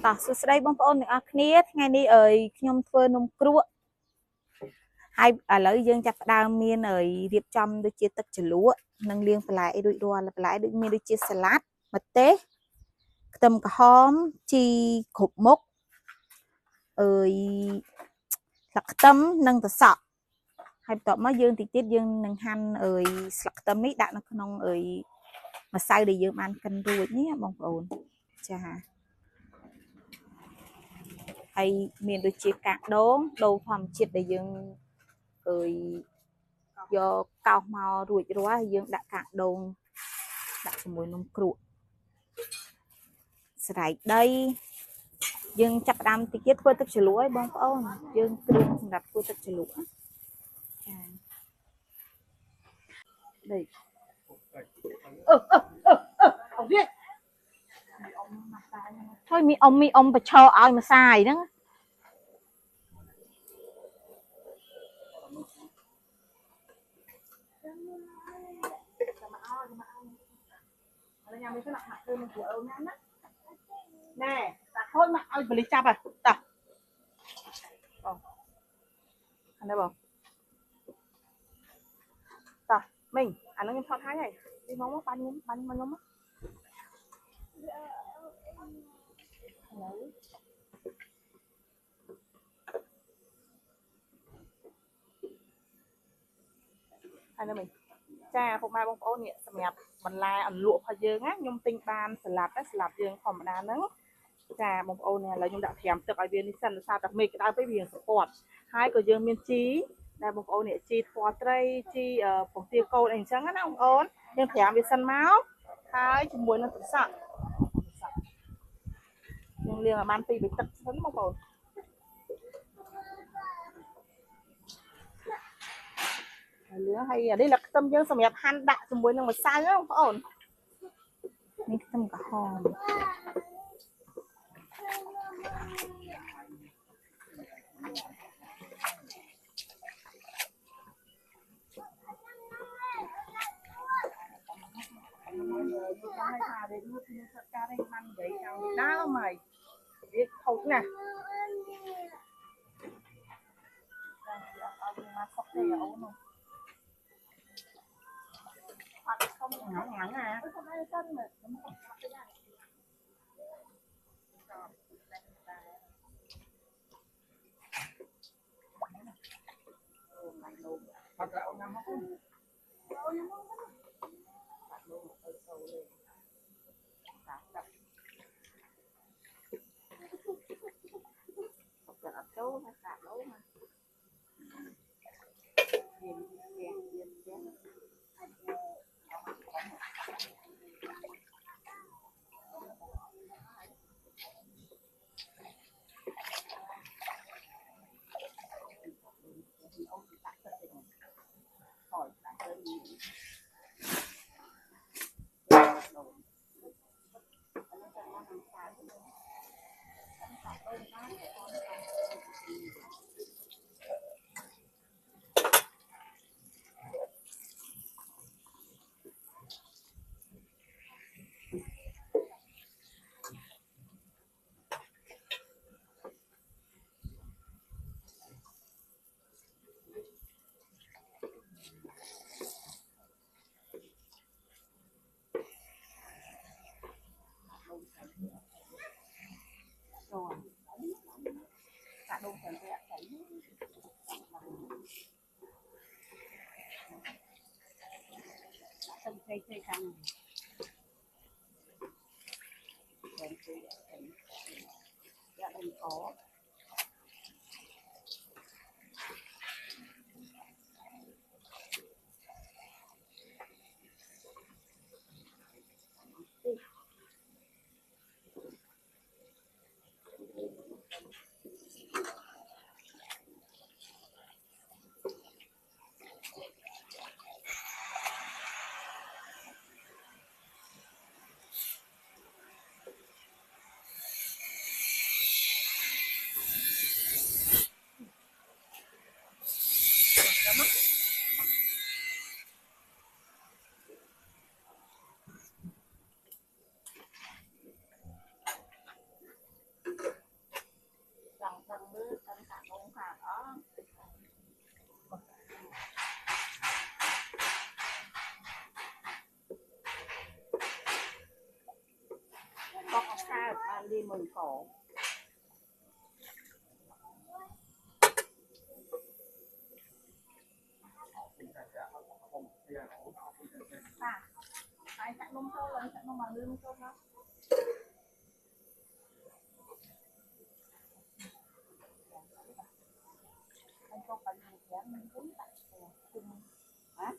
តោះសួស្តីបងប្អូនទាំងអស់គ្នាថ្ងៃនេះខ្ញុំធ្វើនំគ្រក់ហើយឥឡូវយើងចាប់ផ្ដើមមានរៀបចំដូចជាទឹកជ្រលក់និងលាងបន្លែរួចរាល់បន្លែដូចមានដូចជាសាឡាត់ម្ទេសខ្ទឹមក្រហមជីគ្រប់មុខស្លឹកខ្ទឹមនិងត្រសក់ហើយបន្ទាប់មកយើងតិចទៀតយើងនឹងហាន់ស្លឹកខ្ទឹមនេះដាក់នៅក្នុងម្សៅដែលយើងបានកិនរួចនេះបងប្អូនចាហើយមានដូចជាកាកដូងធម្មជាតិដែលយើងយកកោសមករួចរាល់យើងដាក់កាកដូងដាក់ជាមួយនំគ្រក់ស្រែកដីយើងចាប់ផ្ដើមតិចទៀតធ្វើទឹកជ្រលក់ឲ្យបងប្អូនយើងគ្រឿងសម្រាប់ធ្វើទឹកជ្រលក់ចាđây thôi mi ông bà cho ai mà xài đó nè thôi mà ai beli chắp à ta anh đây không ta mình anh nó thoát thái này đi mong bánh bánh bánh mong anh ơi mình cha hôm nay bông ô nhẹ sầm nhạt mình là ăn lụa phải dương á nhung tinh ban sạch dương phòng đá nắng cha bông ô này là nhung đã thèm từ ở viên đi sân sao đặc biệt cái với biển sport hai của dương miên trí đây bông ô nhẹ chi thoa tray chi phòng tiêu câu này trắng á ông ôn nhưng thèm đi sân máu hai chỉ muốn là tự sẵn nhưng liền là ban tì bị tật sấn bông ô lứa hay đây là tâm dương sầm nhạt han đạ sầm muối nhưng mà sai nữa không ổnนี่tâm cả hòm đá mày biết không nè không ngắn à cả đông phần vẹn thấy sân xây căng đừng có đi mừng cổ phải chặt nông sâu rồi chặt nông bằng lương sâu đó anh không phải một giá mình cũng tại hả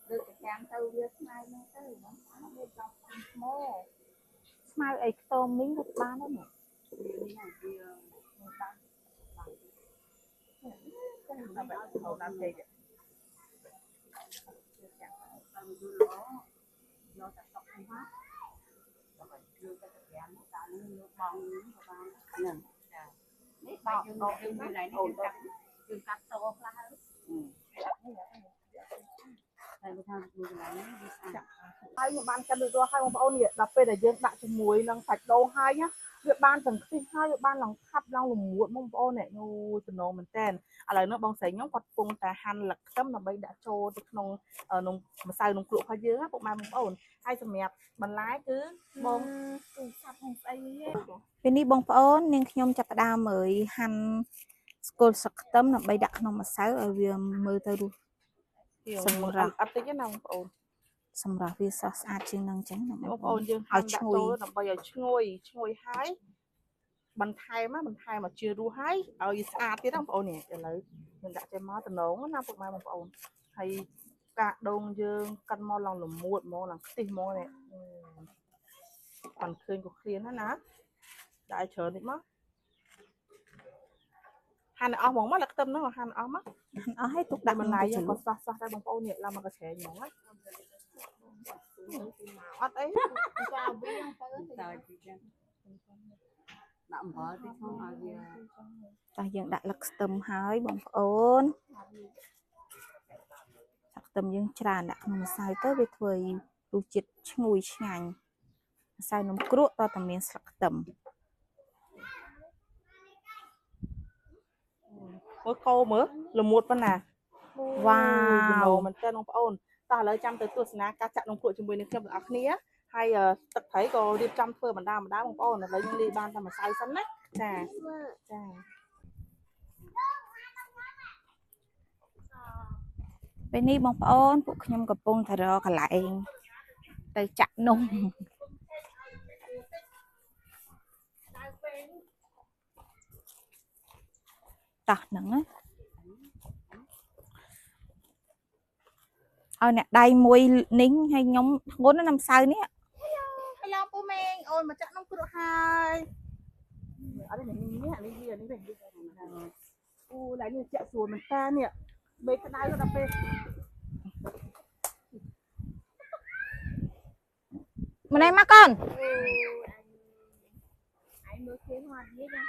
được cái cam từ với smile nó từ nó đi trong mô smile ấy tôm miếng thịt ba đó nè hầu nam thì hai một ban cân được rồi hai một bao nhiêu đập về để dương đặt cho muối năng sạch đâu hai nhá việc ban từng khi hai việc ban lòng khắp lòng lùng muộn mông bao này nu từ nó mình tên à lời nó bong sấy nhóm quạt phun ta han lật tấm là bây đã trôi được nông nông mà sai nông cựu hoa dứa bộ mai mông ổn hai sầm mẹp bàn lái cứ bông sắp không say bên đi bông ổn nhưng nhom chặt đa mới han cô sặc tấm là bây đặt nông mà sấy ở việc mưa tới luôn sầm ra ấp tới cái nào ổn sầm ra việc sao sát trên năng trắng là ổn dương han đã trôi là bây giờ chui hái bàn thai mà chưa đu hái ở xa tí đó ổn nè lấy mình đã chơi máu từ nấu nó phục mai một ổn hay cả đông dương căn mò lòng lùm muộn mò lòng tìm mò này còn khơi của khuyến đó ná đại chờ đi mất han ở mỏng mắt là tâm nó mà han ở mắt ở hết tục đặt mình lại còn xa ra bằng ổn nè làm mà có thể mỏng ấy ấy taยังដាក់លឹកស្ទឹមហើយបងប្អូនដាក់ខ្ទឹមយើងច្រើនដាក់ក្នុងម្សៅទៅវាធ្វើឲ្យរសជាតិឈ្ងុយឆ្ងាញ់ម្សៅនំគ្រក់តតែមានស្លឹកខ្ទឹមមើលកោមើលល្មួតប៉ុណ្ណាវ៉ាវមិនទេបងប្អូនតោះឥឡូវចាំទៅទស្សនាការចាក់នំគ្រក់ជាមួយនឹងខ្ញុំទាំងអស់គ្នាហើយទឹកត្រីក៏រៀបចំធ្វើបណ្ដាបងប្អូនឥឡូវយើងលាយបានតែម្សៅសិនណាចាពេលនេះបងប្អូនពួកខ្ញុំកំពុងតែរកកន្លែងទៅចាក់នំតោះហ្នឹងណាឲ្យអ្នកដៃមួយនីងឲ្យខ្ញុំធ្ងន់ណាម្សៅនេះឡងពូមេងអូនមកចាក់នំគ្រក់ហើយអត់នេះនេះអូlại nhưចាក់ស្រួលមែនតានេះមេក្តៅដល់ពេលម្នេះមកកូនអញមើលឃើញមកនេះណា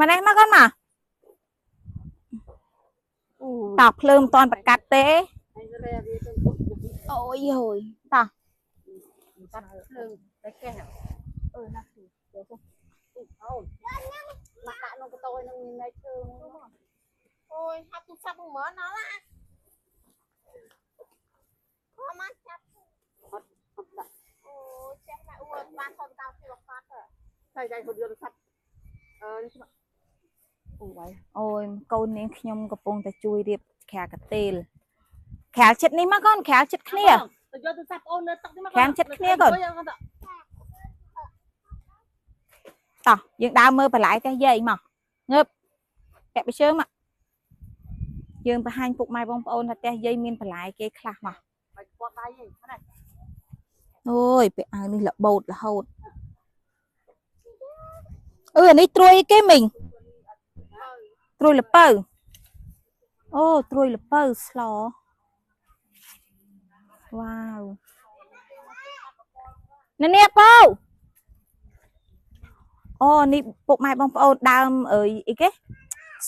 ម្នេះមកកូនមកតោះភ្លើងមិនតាន់ប្រកាត់ទេអូយហើយតោះកាត់ភ្លើងតែកេះណាគឺអូនមកដាក់ក្នុងកតោនឹងមានន័យជើងអូយហាត់ទូរស័ព្ទមើលណោះណាមកមកចាប់អត់ដាក់អូចេះណាអ៊ូបានថតកៅពីបកាត់ទៅចៃហត់យកទូរស័ព្ទអូយកូននាងខ្ញុំកំពុងតែជួយរៀបក្រាលកាទេលក្រាលចិត្តនេះមកកូនក្រាលចិត្តគ្នាទៅយកទូរស័ព្ទអូននៅទឹកនេះមកក្រាលចិត្តគ្នាកូនតោះយើងដើរមើលបន្លែផ្ទះយាយមកងើបពាក់បិជើមកយើងបង្ហាញពុកម៉ែបងប្អូនថាផ្ទះយាយមានបន្លែគេខ្លះមកអូយពាក់អាវនេះលបោតរហូតអានេះត្រួយគេមិញត្រួយលពៅអូត្រួយលពៅស្លវ៉ាវនេះពៅអូនេះពុកម៉ែបងប្អូនដើមអីគេ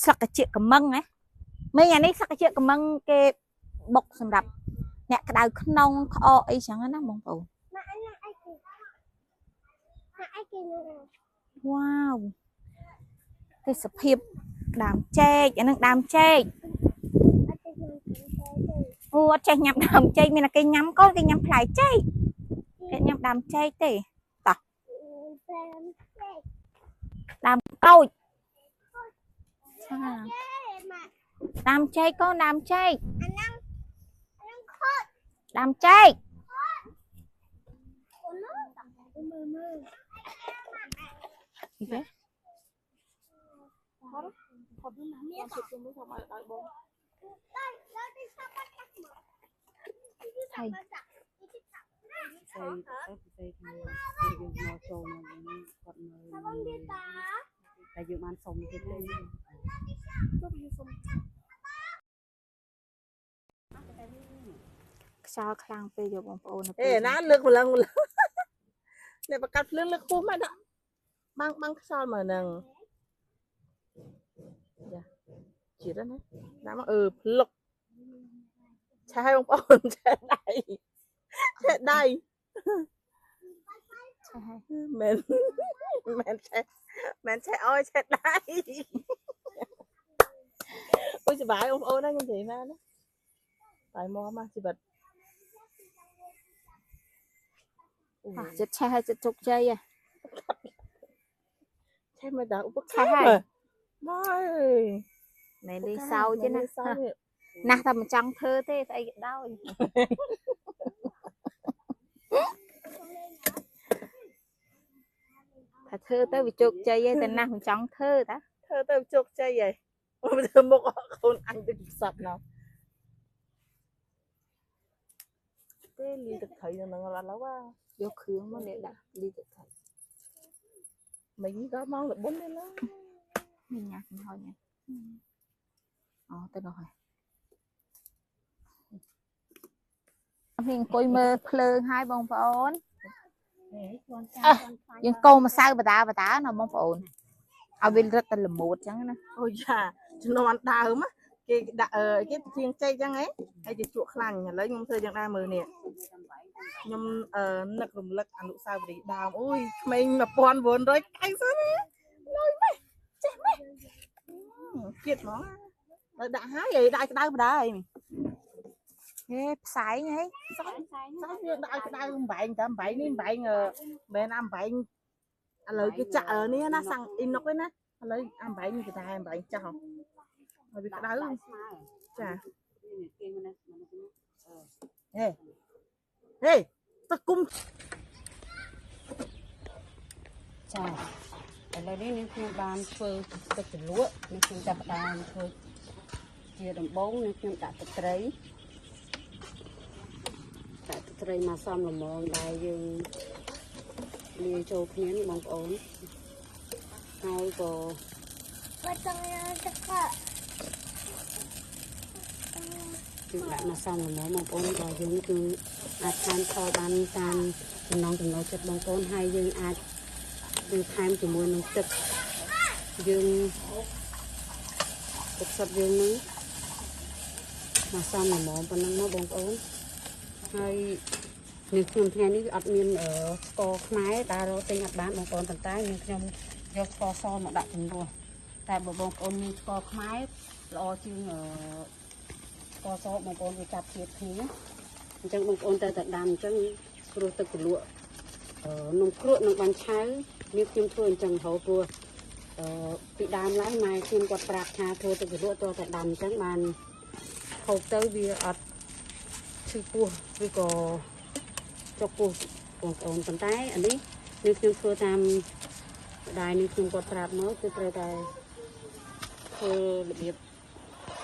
ស្លឹកកាជៀកកំមឹងណាមិញអានេះស្លឹកកាជៀកកំមឹងគេបុកសម្រាប់អ្នកក្តៅក្នុងក្អកអីចឹងណាបងប្អូនវ៉ាវទេសភាពដើមចេកអានឹងដើមចេក អត់ចេះញ៉ាំដើមចេកមានតែគេញ៉ាំកូនគេញ៉ាំផ្លែចេកគេញ៉ាំដើមចេកទេតោះដើមកោចដើមចេកកូនដើមចេកដើមចេកអូខេតែយើងបានសុំទៀតទេខ្យល់ខ្លាំងពេកយកបងប្អូនអេណាលើកម្លឹងអ្នកបកាត់ភ្លើងលើកខ្ពស់មកដាក់បាំងខ្យល់មកហ្នឹងចាជាតិណាដាក់មកភ្លុកឆាឲ្យបងប្អូនឆាដៃមិនឆាអោយឆាដៃអូយសុបាយបងប្អូនណាខ្ញុំនិយាយមកណាបាយមកជីវិតចិត្តឆេះឲ្យចិត្តជោគជ័យឆេះមកដល់ឧបឆេះហើយមកណែលេងសើចទេណាណាស់តែមិនចង់ធ្វើទេស្អីក៏ដោយថាធ្វើទៅវាជោគជ័យហើយតែណាស់មិនចង់ធ្វើតាធ្វើទៅជោគជ័យហើយធ្វើមុខកូនអញទៅផ្សព្វណោះទេលីទឹកត្រីនឹងអត់ឡូវយកគ្រឿងមកនេះដាក់លីទឹកត្រីមិញក៏មកលបុនទេឡើយញ៉ាំហើយញ៉ាំអូទៅដល់ហើយខ្ញុំអង្គុយមើលភ្លើងហើយបងប្អូនយើងកូរម្សៅបដាណាបងប្អូនឲ្យវារឹតតែល្មូតអញ្ចឹងណាអូយ៉ាជំនាន់ដើមគេដាក់គេជាងចេកអញ្ចឹងហ៎ហើយគេជក់ខ្លាញ់ឥឡូវខ្ញុំធ្វើយ៉ាងដែរមើលនេះខ្ញុំនឹករំលឹកអនុស្សាវរីយ៍ដើមអូយក្មេង1990ណាលុយម៉េះចេះម៉េះជាតិហ្មងដល់ដាក់ហើយដាក់ក្តៅបដាអីហេផ្សែងហីផ្សែងយើងដាក់ក្តៅអំបែងតែអំបែងនេះអំបែងមិនណាអំបែងឥឡូវគេចាក់នេះណាសាំងអ៊ីណុកឯណាឥឡូវអំបែងនេះគេតែអំបែងចាស់ហើយវាក្តៅចាហេទឹកគុំចាឥឡូវនេះខ្ញុំបានធ្វើទឹកជ្រលក់នេះខ្ញុំចាប់ផ្ដើមធ្វើជាដំបូងនេះខ្ញុំដាក់ទឹកត្រីមកសំល្មមដែលយើងលាយចូលគ្នានេះបងប្អូនហើយក៏គឺដាក់មកសំល្មមបងប្អូនរបស់យើងគឺអាចថែមផលបានតាមចំណង់ចំណូលចិត្តបងប្អូនហើយយើងអាចគឺថែមជាមួយនឹងទឹកយើងទឹកសុទ្ធយើងនឹងមកសំល្មមប៉ុណ្ណឹងមកបងប្អូនហើយនេះខ្ញុំថ្ងៃនេះអត់មានស្ករខ្មែរតែរកទិញអត់បានបងប្អូនប៉ុន្តែខ្ញុំយកស្ករសមកដាក់ជំនួសតែបើបងប្អូនមានស្ករខ្មែរល្អជាងស្ករសបងប្អូនវាចាប់ជាតិគ្នាអញ្ចឹងបងប្អូនទៅតែដាំអញ្ចឹងព្រោះទឹកជ្រលក់នំគ្រក់នឹងបាញ់ឆៅនេះខ្ញុំធ្វើអញ្ចឹងហៅព្រោះពីដើមឡើយម៉ែខ្ញុំគាត់ប្រាប់ថាធ្វើទឹកជ្រលក់តតែដាំអញ្ចឹងបានហូបទៅវាអត់ឈឺពោះឬក៏ចុកពោះបងប្អូនប៉ុន្តែអានេះខ្ញុំធ្វើតាមម្ដាយនេះខ្ញុំគាត់ប្រាប់មកគឺត្រូវតែធ្វើរបៀប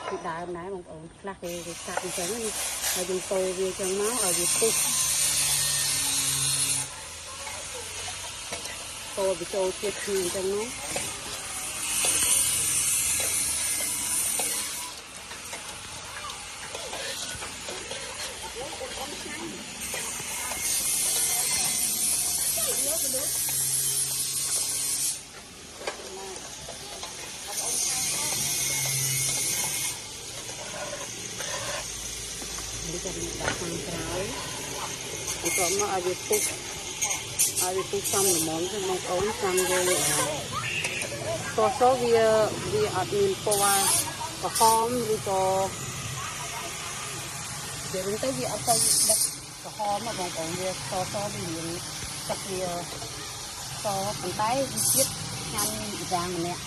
ពីដើមដែរបងប្អូនខ្លះគេកាត់អញ្ចឹងហើយយើងកូរវាអញ្ចឹងមកឲ្យវាពុះកូរវាចូលជាតិគ្នាអញ្ចឹងមកចាំដាក់ខាងក្រោយបន្ទាប់មកឲ្យវាពុះសំល្មមទៅបងប្អូនចាំយើងតោះសូវាអត់មានពណ៌ក្រហមឬក៏ เดี๋ยวต้องวีเอาไปดักกระหอบมาบองบองเวียซอซอไปเรียนกับเวียซอปันไตยึดงานอีกอย่างเนี่ย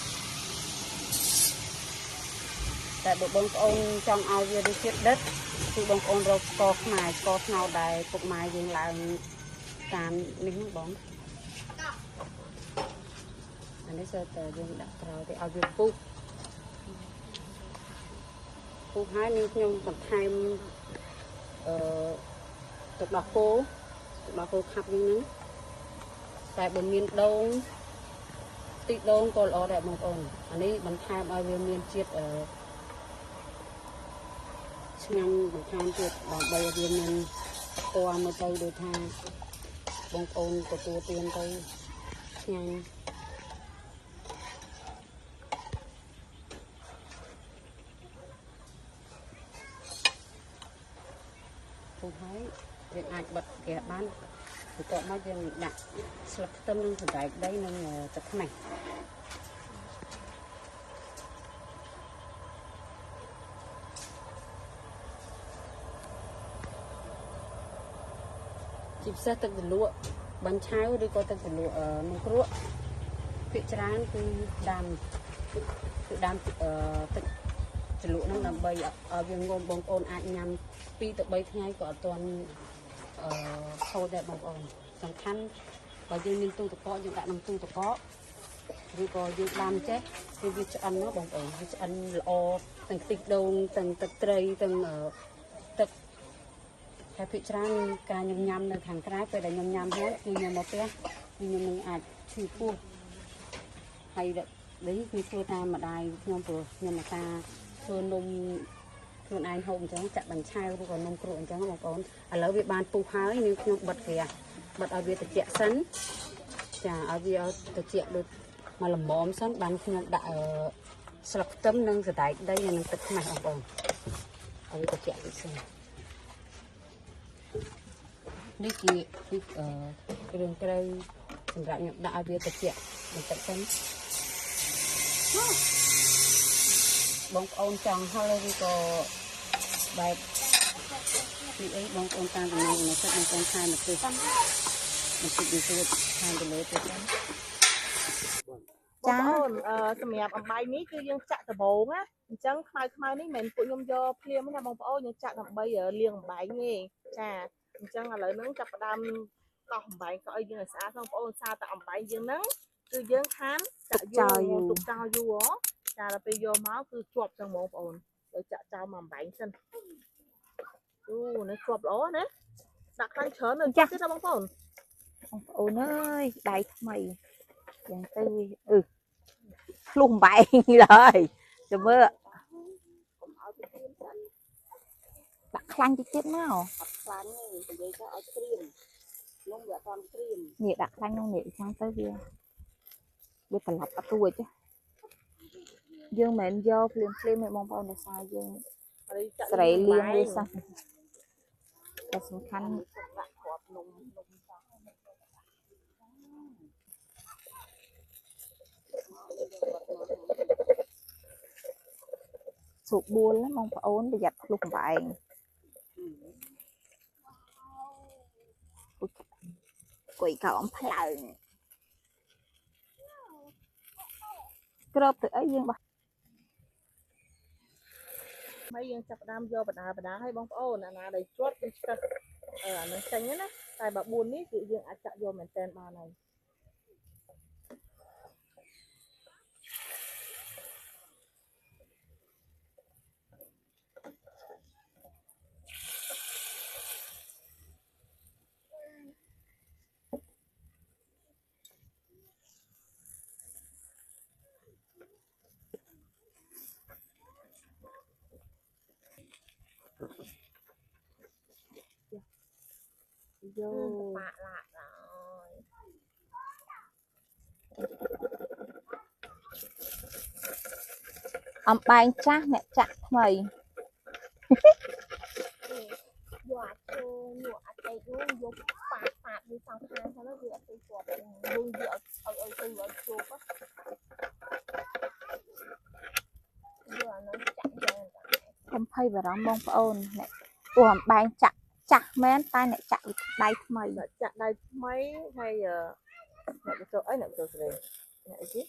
แต่บางองจองเอาเวียดิเชียดเด็ดคือบางองเรากอขมายกอเงาได้ปกไม้ยังลายการนิ่งบองอันนี้เสร็จแต่ยังดักเราที่เอาเวียปุ๊บให้นี่ยงกับไทม์tục đọc cô khắp như nứng tại bờ miền đông tị đông còn ở đại một ổn anh ấy bắn tham ở bên miền chiết ở ngăn bắn tham chiết ở bây bên miền qua một tay đôi thang bông ổn của tua tiền tay ngăn cô thấy việc ai bật kẻ bán thì có mấy dân đặt sập tâm lưng thử đại đây nên tập này chip xe tận lụa bánh cháo đi coi tận lụa nông lụa phía trán thì đam tận lụa nó làm bầy ở vùng ngôn bông ôn ai nhằm pi tự bay ngay có toàn sâu đẹp bông ôn sẵn khăn và dương ninh tu tự có dương đại năng tu tự có vì có dương làm chết thì việc cho ăn nó bông ôn việc cho ăn lọ từng tịch đông từng tật trây từng tật theo phía trán ca nhầm nhầm là thằng cái phải là nhầm nhầm hết nhưng nhầm một cái nhưng mình ai chịu thua hay đấy như thua ta mà đài nhom vừa nhưng mà ta thua nôm thua ai hôm chẳng chặt bánh chai rồi còn nôm cội chẳng mà còn ở lỡ việc bàn tu hái như nhom bật kìa bật ở việc tự sắn chả ở việc tự được mà làm móm sắn bàn nhom đã sập tấm nâng giờ tại đây là nâng tật mày còn ở việc tự đi xem đi kì đi cái đường cây sầm rạng nhom đã việc tự mình tự sắn bông ôn tròn hơi đi có bài đi ấy bông ôn tan từ này nó sẽ bông ôn khai một từ mình sẽ đi từ hai từ lấy từ đó បងប្អូនសម្រាប់អំបៃនេះគឺយើងចាក់ដំបូងណាអញ្ចឹងខ្មៅនេះមិនមែនពួកខ្ញុំយកភ្លាមណាបងប្អូនយើងចាក់ដើម្បីលាងអំបៃទេចាអញ្ចឹងឥឡូវហ្នឹងចាប់ផ្ដើមកោសអំបៃក៏ឲ្យយើងឲ្យស្អាតបងប្អូនសារតែអំបៃយើងហ្នឹងគឺយើងខានចាក់យកទុកចោលយូរចាដល់ពេលយកមកគឺជាប់ចឹងបងប្អូនទៅចាក់ចោលមកអំបៃសិនអូនេះជាប់ល្អណាដាក់ខ្លាញ់ច្រើននៅចាស់ទៀតណាបងប្អូន ôn ơi đầy mày chẳng tư luôn bậy rồi cho mưa đặt khăn cho chết nào nhiệt đặt khăn không nhiệt sang tới kia bây giờ lọc bắt đuôi chứ dương mệnh do phim mẹ mong bao là sao dương sợi liên đi sao là súng khăn sụt buồn lắm mong phải ổn để giặt lục vậy quỷ cậu ông phải lời cái đó từ ấy dương bà mấy dương chặt đam vô bật đá hay bông ô là đầy chốt bên trên nó xanh á tại bà buồn ní tự dương chặt vô mình tên bà này vô bạ lại rồi ông bay chắc mẹ chặt mày dọa nhụa tay luôn vô phạt đi sau hai cho nó vừa tôi chuột luôn vừa ở từ ở chuột á vừa nó chạy ra không hay vào đó mong ôn mẹ ủa bạn chặt chặt men tay này chặt đây mày chặt đây mấy hay nè cái chỗ ấy nè cái chỗ này nè chứ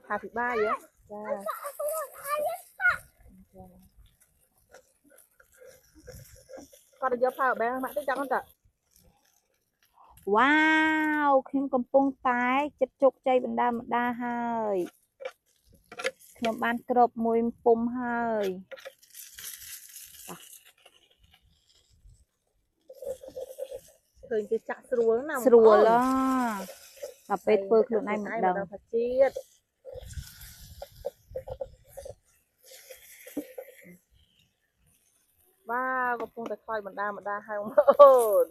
53 vậy dạ con được vô phao ở bên mà tới cho con tạ wow ខ្ញុំកំពុងតែចិត្តជោគជ័យបណ្ដាបណ្ដាហើយខ្ញុំបានគ្របមួយពុំហើយ ឃើញគេចាក់ស្រួលណា ស្រួលដល់ពេលធ្វើខ្លួនឯងមិនដឹង ថាជាតិបាទកំពុងតែខ្លោចបណ្ដាហើយបងប្អូន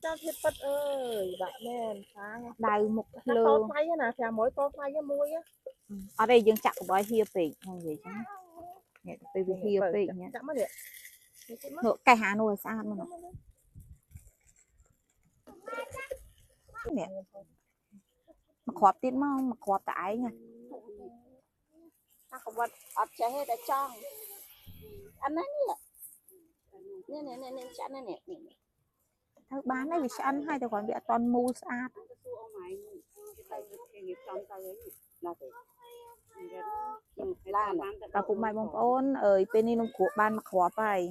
ចាំធៀបប៉ិតអើយដាក់មែនខាង ដៅមុខភ្លើ តោថ្លៃណា500តោថ្លៃមួយ អត់ទេយើងចាក់កបយហៀពេកហ្នឹងនិយាយចឹងនេះទៅវាហៀពេកនេះ ចាក់មកនេះ នោះកែហានោះឲ្យស្អាតមកនេះមកគ្រាប់ទៀតមកមកគ្រាប់តែឯង ถ้าเขาว่าอัดใจให้แต่จ้องอันนั้นเนี่ยចាក់នេះ ទៅបានហើយវាឆ្អិនហើយតែគ្រាន់វាអត់តន់មូលស្អាត ដល់ពុកម៉ែបងប្អូនអើយពេលនេះនំគ្រក់បានមកគ្រាប់ហើយ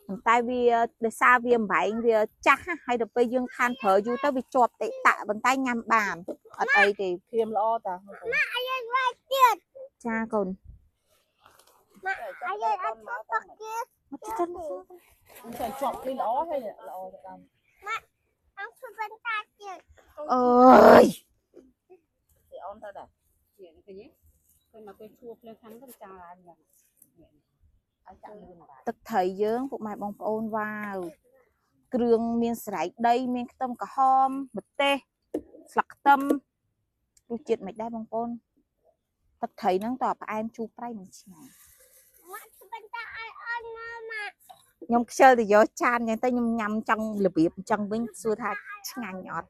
ប៉ុន្តែវាដោយសារវាអំបែងវាចាស់ហើយដល់ពេលយើងខានប្រើយូរទៅវាជាប់តិតាប៉ុន្តែញ៉ាំបានអត់អីទេ ធៀមល្អតា ចាកូន អាយអត់តោះគេ មកចិត្ត តែជាប់នេះល្អហើយល្អទៅតាម អើយ ទីអូនទៅដែរ ឃើញមកពេលជួបភ្លើងខាងទៅចាឡើងយ៉ាង អាចចាក់លឿនបាទ ទឹកត្រីយើងពុកម៉ែបងប្អូនវ៉ាវគ្រឿងមានស្រែកដីមានខ្ទឹមក្រហមម្ទេសស្លឹកខ្ទឹមរសជាតិមិនដែរបងប្អូនទឹកត្រីហ្នឹងតើផ្អែមជូរប្រៃមិនឆ្ងាញ់ខ្ញុំខ្ជិលទៅយកចានអញ្ចឹងទៅខ្ញុំញ៉ាំចង់របៀបអញ្ចឹងវិញសួរថាឆ្ងាញ់អត់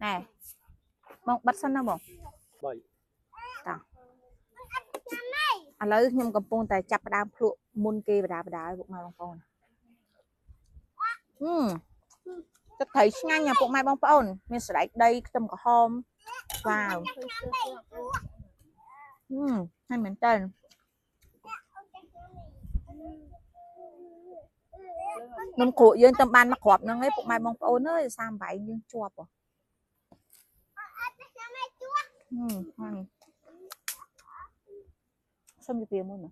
ណែបងបិទសិនណាបង 3 ឥឡូវខ្ញុំកំពុងតែចាប់ផ្ដើមភ្លក់មុនគេបដាពុកម៉ែបងប្អូនទឹកត្រីឆ្ងាញ់ណាពុកម៉ែបងប្អូនមានស្រែកដីខ្ទឹមក្រហមវ៉ាវហើយមែនតើនំគ្រក់យើងទៅបានមកគ្រាប់ហ្នឹងឯងពុកម៉ែបងប្អូនអើយសារបែងយើងជាប់សុំជម្រាបមួយណា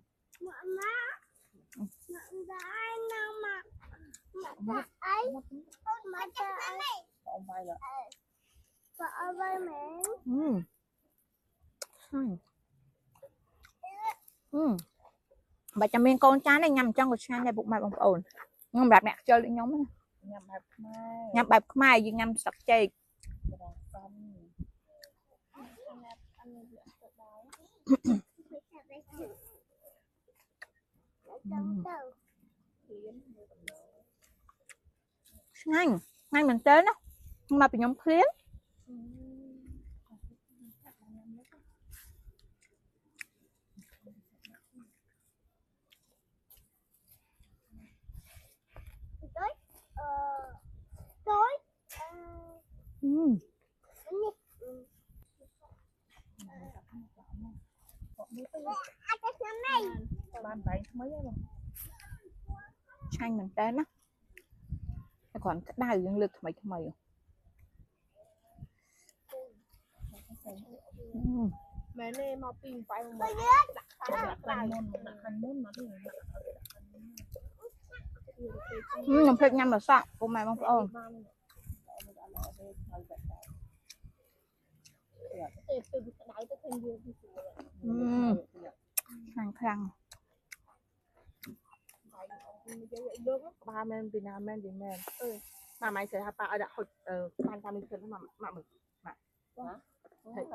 ông bay là bà chăm miên con trái này nhằm trong của chanh này bụng mày bông ổn nhưng mà mẹ chơi lên nhóm nhằm bẹp mai nhưng nhằm sặc chay nhanh nhanh mình tới nó nhưng mà bị nhóm khuyến ban bảy mấy á chanh mình tới nó còn cái đào dương lực mày mẹ nè mau pin phải không nhầm phết nhầm là sao cô mày mong ơn khăn khăn ba men Việt Nam men Việt Nam mà mày sẽ hapa ở đã hồi ban ta mình cần mà mực mà thấy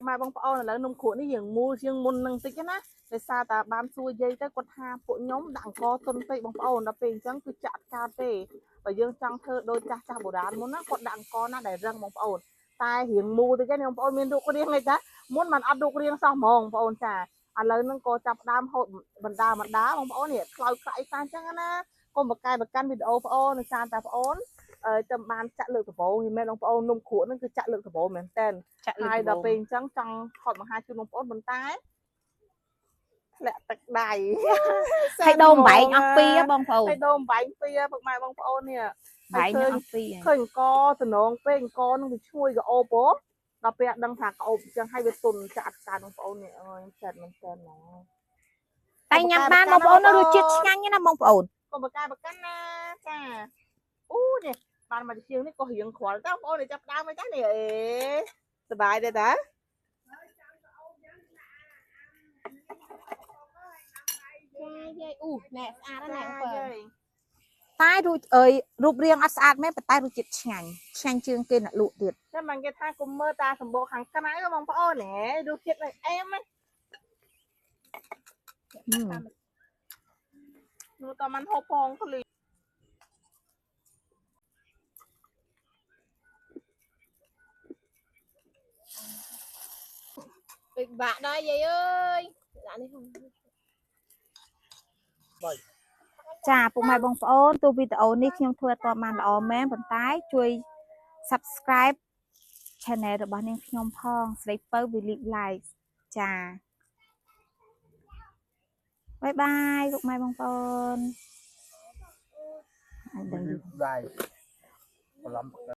mà bông phao là nông khổ ní dường mua riêng môn năng tích á để xa ta bán xuôi dây tới quật hà phụ nhóm đặng co tuân tây bông phao nó bền trắng cứ chặt cà phê và dương trăng thơ đôi cha cha bồ đàn muốn nó quật đặng co nó để răng bông phao tai hiền mua thì cái này bông phao miền độ có riêng này ta muốn mình ăn độ riêng sao mong phao chả à lớn nó có chập đam hội bần đá bông phao này cloud cãi tan chắc á có một cái căn video phao nó cha ta phao chăm ban chặt lượng của bố thì mẹ bông phao nông khổ nó cứ chặt lượng của bố mình tên hai đợt bên trắng trăng khỏi mà hai chú bông phao bần tai lẹ tạch đầy hay đôm bảy ọc pi á bông phù hay đôm bảy pi bậc mai bông phao nè bảy nó ọc pi khơi co từ nó bên co nó bị chui cái ô bố đợt bên đăng thạc ô chẳng hay bị tuần chặt cả bông phao nè ơi chặt mình chặt nó tay nhắm ban bông phù nó được chết nhanh như là bông phù còn bậc na cha nè bạn mà chiều này có hiện khóa tao ô này chặt đau mấy cái nàyสบายเด้อจ้ะnè à đó nè tai rồi ơi rụp riêng ắt ạt mấy tai rồi chết chành chương kia là lụa tiệt thế mà cái thang cùng mơ ta sầm bộ hàng cái máy mong phao nèดูchết này em ấyนูตอนมันหกพองเขาเลย bạn đó vậy ơi bạn đi không ចាពុកម៉ែបងប្អូនទូវីដេអូនេះខ្ញុំធ្វើតបានល្អមែនប៉ុន្តែជួយ subscribe channel របស់នាងខ្ញុំផងស្រីពៅវិលី like ចាបាយបាយពុកម៉ែបងប្អូន Bye.